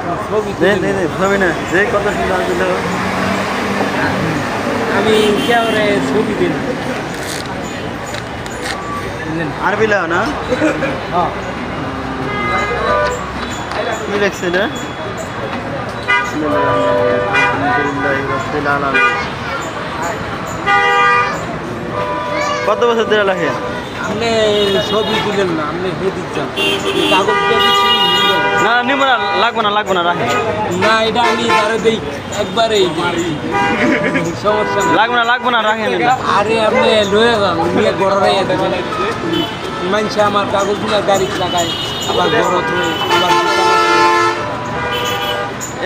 ছবি না যে কত সুন্দর দিল আমি কেমরে ছবি দিন আর বিলাও না হ্যাঁ কি দেখছে এটা কত বছর ধরে লাগে আপনি ছবি দিলেন না আপনি হে দিচ্ছেন কাগজ দিয়ে দিচ্ছি না নিব না লাগবো না রাখে না এটা আমি তারে দেই একবারেই সমস্যা লাগবো না রাখে আরে আপনি লয়ে যান নিয়ে ঘরে দেখেন মানুষে আমার কাগজগুলো গাড়ি লাগায় আবার ঘর আবার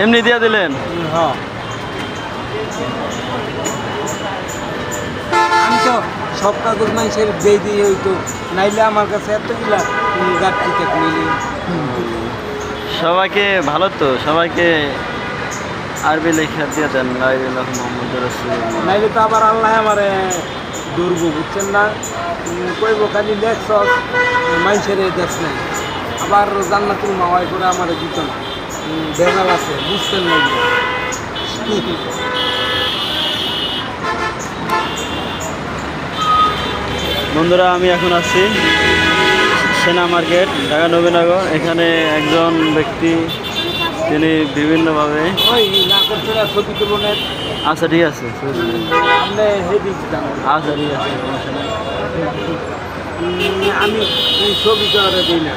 এমনি দিয়ে দিলেন হ্যাঁ আমি তো সব কাগজ মানুষের দিয়ে দিয়ে হইতো নাইলে আমার কাছে এতগুলা গাড়ি থেকে নিলে সবাইকে ভালো তো সবাইকে আরবি লেখা দিয়ে দেন মোহাম্মদ রাসূলুল্লাহ নাইলে তো আবার আল্লাহ আমার দুর্গ বুঝছেন না কইব খালি দেখছ মানুষের দেশ নাই আবার জান্নাতুল মাওয়াই করে আমার দিত না বেজাল আছে বুঝতেন না বন্ধুরা আমি এখন আছি সেনা মার্কেট ঢাকা নবীনগর এখানে একজন ব্যক্তি তিনি বিভিন্নভাবে ওই না করছে না ছবি তুলনের আচ্ছা ঠিক আছে আপনি হে দিচ্ছিলাম আচ্ছা ঠিক আছে সমস্যা নেই। আমি এই ছবি করে দিই না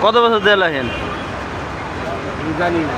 কত বছর দিয়ে লাগেন জানি না